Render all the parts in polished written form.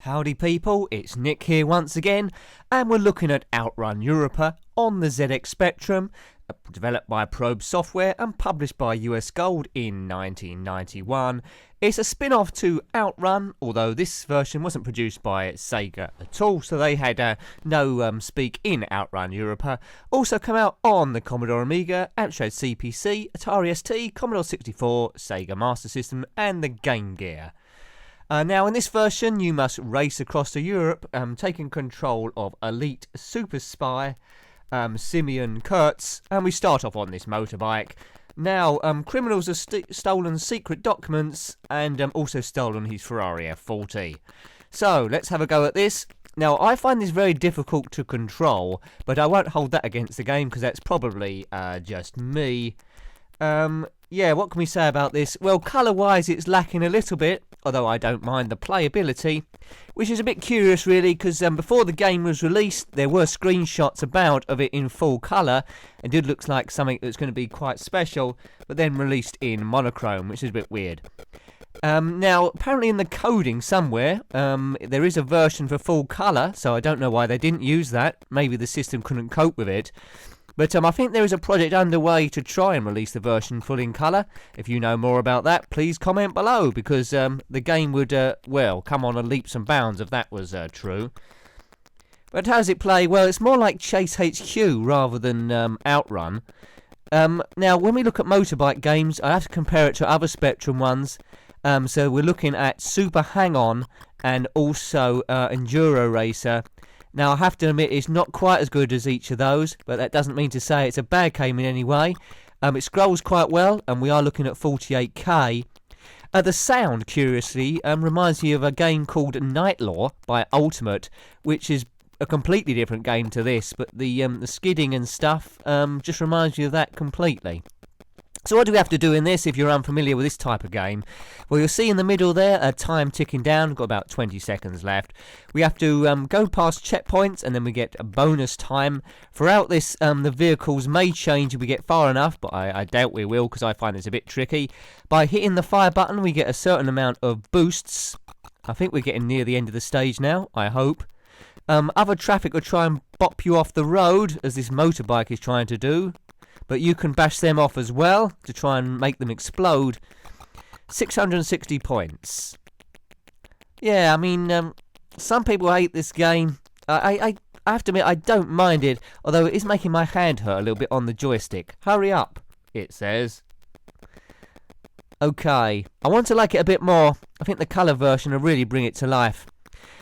Howdy people, it's Nick here once again, and we're looking at Outrun Europa on the ZX Spectrum, developed by Probe Software and published by US Gold in 1991. It's a spin-off to Outrun, although this version wasn't produced by Sega at all, so they had no speak in Outrun Europa. Also come out on the Commodore Amiga, Amstrad CPC, Atari ST, Commodore 64, Sega Master System and the Game Gear. Now in this version you must race across to Europe, taking control of elite super spy Simeon Kurtz, and we start off on this motorbike. Now criminals have stolen secret documents and also stolen his Ferrari F40. So let's have a go at this. Now I find this very difficult to control, but I won't hold that against the game because that's probably just me. Yeah, what can we say about this? Well, colour-wise it's lacking a little bit, although I don't mind the playability, which is a bit curious really, because before the game was released there were screenshots about of it in full colour. It did look like something that's going to be quite special, but then released in monochrome, which is a bit weird. Now, apparently in the coding somewhere, there is a version for full colour, so I don't know why they didn't use that. Maybe the system couldn't cope with it. But I think there is a project underway to try and release the version full in colour. If you know more about that, please comment below, because the game would, well, come on leaps and bounds if that was true. But how does it play? Well, it's more like Chase HQ rather than Outrun. Now, when we look at motorbike games, I have to compare it to other Spectrum ones. So we're looking at Super Hang-On and also Enduro Racer. Now, I have to admit, it's not quite as good as each of those, but that doesn't mean to say it's a bad game in any way. It scrolls quite well, and we are looking at 48K. The sound, curiously, reminds me of a game called Night Law by Ultimate, which is a completely different game to this, but the skidding and stuff just reminds you of that completely. So what do we have to do in this if you're unfamiliar with this type of game? Well, you'll see in the middle there a time ticking down. We've got about 20 seconds left. We have to go past checkpoints and then we get a bonus time. Throughout this, the vehicles may change if we get far enough, but I doubt we will because I find this a bit tricky. By hitting the fire button, we get a certain amount of boosts. I think we're getting near the end of the stage now, I hope. Other traffic will try and bop you off the road, as this motorbike is trying to do. But you can bash them off as well to try and make them explode. 660 points. Yeah, I mean, some people hate this game. I have to admit, I don't mind it, although it is making my hand hurt a little bit on the joystick. Hurry up, it says. Okay, I want to like it a bit more. I think the colour version will really bring it to life.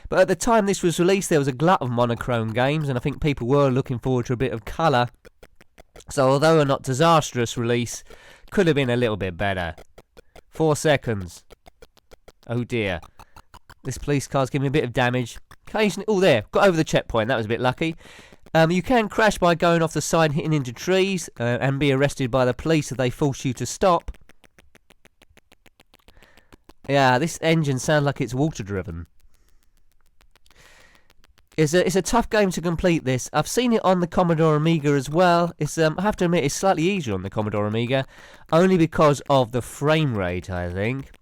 But at the time this was released, there was a glut of monochrome games, and I think people were looking forward to a bit of colour. So although a not disastrous release, could have been a little bit better. 4 seconds. Oh dear. This police car's giving me a bit of damage. Occasionally, oh there, got over the checkpoint, that was a bit lucky. You can crash by going off the side, hitting into trees, and be arrested by the police if they force you to stop. Yeah, this engine sounds like it's water driven. It's a tough game to complete this. I've seen it on the Commodore Amiga as well. It's I have to admit it's slightly easier on the Commodore Amiga, only because of the frame rate, I think.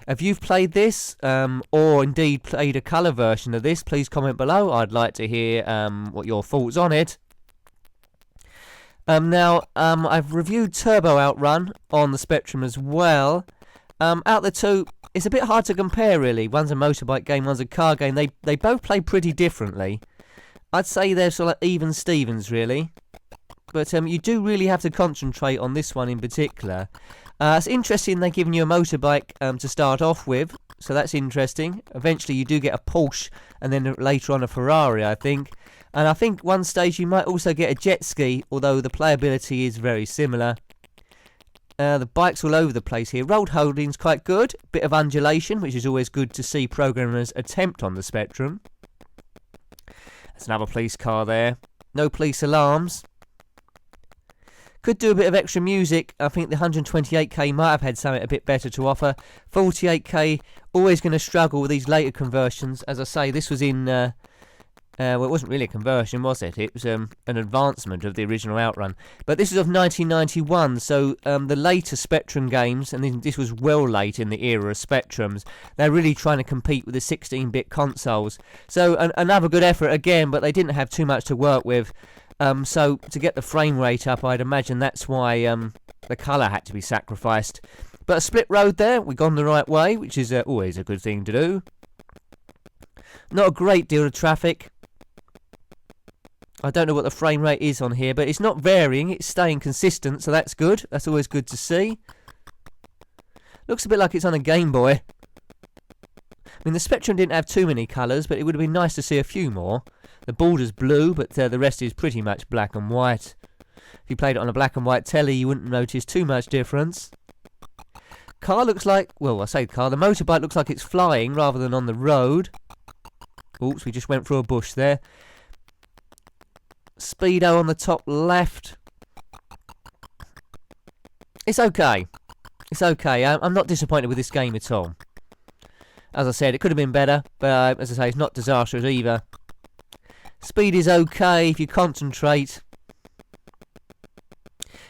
If you've played this, or indeed played a colour version of this, please comment below. I'd like to hear what your thoughts on it. Now, I've reviewed Turbo Outrun on the Spectrum as well. Out of the two, it's a bit hard to compare really. One's a motorbike game, one's a car game. They both play pretty differently. I'd say they're sort of even Stevens really. But you do really have to concentrate on this one in particular. It's interesting they're giving you a motorbike to start off with, so that's interesting. Eventually you do get a Porsche and then later on a Ferrari, I think. And I think one stage you might also get a jet ski, although the playability is very similar. The bike's all over the place here. Road holding's quite good. Bit of undulation, which is always good to see programmers attempt on the Spectrum. There's another police car there. No police alarms. Could do a bit of extra music. I think the 128K might have had something a bit better to offer. 48K, always going to struggle with these later conversions. As I say, this was in Well, it wasn't really a conversion, was it? It was an advancement of the original Outrun. But this is of 1991, so the later Spectrum games, and this was well late in the era of Spectrums, they're really trying to compete with the 16-bit consoles. So another good effort again, but they didn't have too much to work with. So to get the frame rate up, I'd imagine that's why the colour had to be sacrificed. But a split road there, we've gone the right way, which is always a good thing to do. Not a great deal of traffic. I don't know what the frame rate is on here, but it's not varying, it's staying consistent, so that's good. That's always good to see. Looks a bit like it's on a Game Boy. I mean, the Spectrum didn't have too many colours, but it would have been nice to see a few more. The border's blue, but the rest is pretty much black and white. If you played it on a black and white telly, you wouldn't notice too much difference. Car looks like, well, I say car, the motorbike looks like it's flying rather than on the road. Oops, we just went through a bush there. Speedo on the top left. It's okay. It's okay. I'm not disappointed with this game at all. As I said, it could have been better, but as I say, it's not disastrous either. Speed is okay if you concentrate.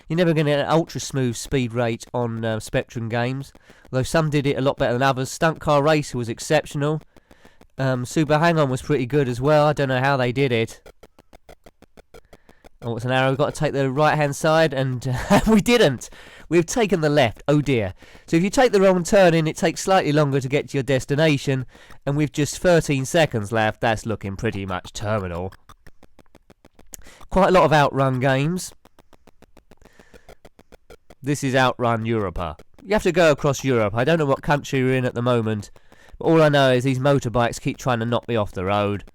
You're never going to get an ultra smooth speed rate on Spectrum games, although some did it a lot better than others. Stunt Car Racer was exceptional. Super Hang-On was pretty good as well. I don't know how they did it. Oh, it's an arrow. We've got to take the right-hand side, and we didn't. We've taken the left. Oh, dear. So if you take the wrong turn in, it takes slightly longer to get to your destination, and with just 13 seconds left, that's looking pretty much terminal. Quite a lot of Outrun games. This is Outrun Europa. You have to go across Europe. I don't know what country we're in at the moment, but all I know is these motorbikes keep trying to knock me off the road.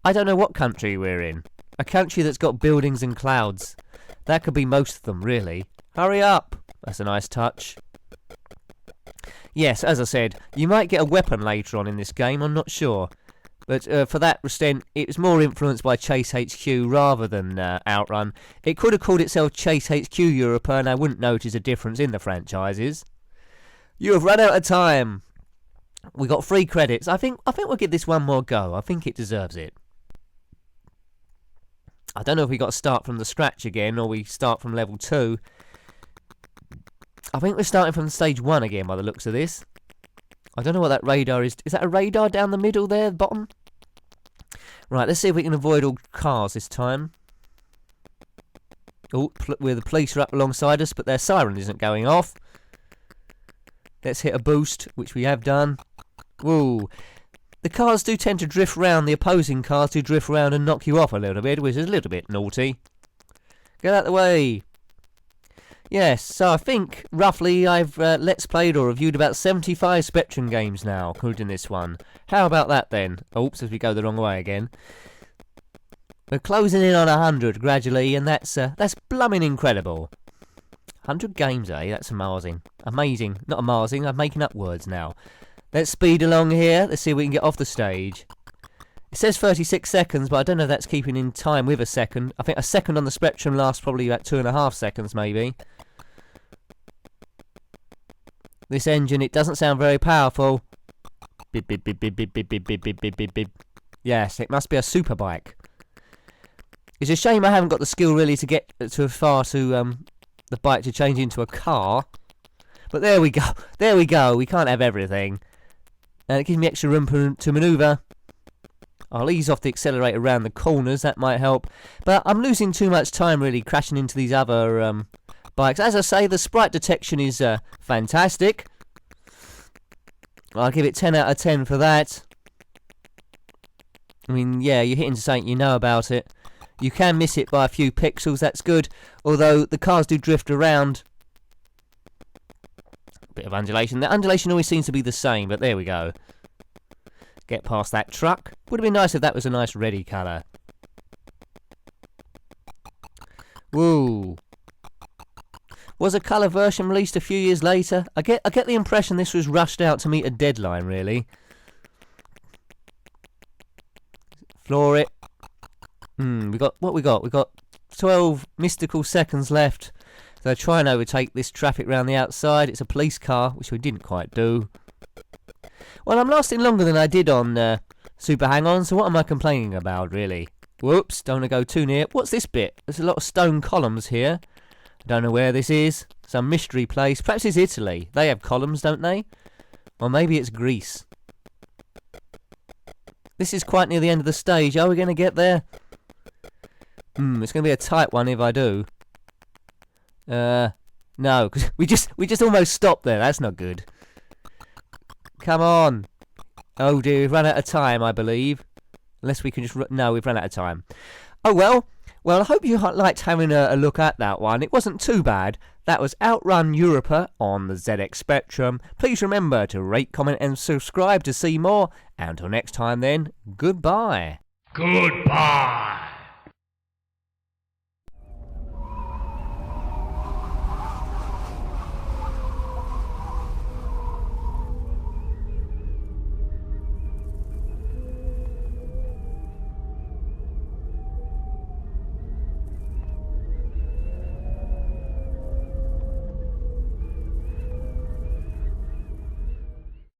I don't know what country we're in. A country that's got buildings and clouds. That could be most of them, really. Hurry up! That's a nice touch. Yes, as I said, you might get a weapon later on in this game, I'm not sure. But for that extent, it was more influenced by Chase HQ rather than Outrun. It could have called itself Chase HQ Europa, and I wouldn't notice a difference in the franchises. You have run out of time. We got 3 credits. I think we'll give this one more go. I think it deserves it. I don't know if we got to start from the scratch again, or we start from level 2. I think we're starting from stage 1 again by the looks of this. I don't know what that radar is. Is that a radar down the middle there, bottom? Right, let's see if we can avoid all cars this time. Oh, where the police are up alongside us, but their siren isn't going off. Let's hit a boost, which we have done. Whoa. The cars do tend to drift round, the opposing cars do drift round and knock you off a little bit, which is a little bit naughty. Get out of the way. Yes, so I think, roughly, I've let's played or reviewed about 75 Spectrum games now, including this one. How about that then? Oops, as we go the wrong way again. We're closing in on 100 gradually, and that's blooming incredible. 100 games, eh? That's amazing. Amazing. Not amazing, I'm making up words now. Let's speed along here. Let's see if we can get off the stage. It says 36 seconds, but I don't know if that's keeping in time with a second. I think a second on the Spectrum lasts probably about 2.5 seconds, maybe. This engine, it doesn't sound very powerful. Bip, bip, bip, bip, bip, bip, bip, bip, bip, bip, bip, bip. Yes, it must be a super bike. It's a shame I haven't got the skill really to get too far to the bike to change into a car. But there we go. There we go. We can't have everything. And it gives me extra room to manoeuvre. I'll ease off the accelerator around the corners. That might help. But I'm losing too much time really crashing into these other bikes. As I say, the sprite detection is fantastic. I'll give it 10 out of 10 for that. I mean, yeah, you're hitting something, you know about it. You can miss it by a few pixels, that's good. Although the cars do drift around. Bit of undulation. The undulation always seems to be the same, but there we go. Get past that truck. Would have been nice if that was a nice reddy colour. Woo. Was a colour version released a few years later? I get the impression this was rushed out to meet a deadline, really. Floor it. We got 12 mystical seconds left. So try and overtake this traffic round the outside. It's a police car, which we didn't quite do. Well, I'm lasting longer than I did on Super hang-on, so what am I complaining about, really? Whoops, don't want to go too near. What's this bit? There's a lot of stone columns here. I don't know where this is. Some mystery place. Perhaps it's Italy. They have columns, don't they? Or maybe it's Greece. This is quite near the end of the stage. Are we going to get there? It's going to be a tight one if I do. No, because we just almost stopped there. That's not good. Come on. Oh dear, we've run out of time, I believe. Unless we can just... No, we've run out of time. Oh well. Well, I hope you liked having a look at that one. It wasn't too bad. That was Outrun Europa on the ZX Spectrum. Please remember to rate, comment and subscribe to see more. And until next time then, goodbye. Goodbye.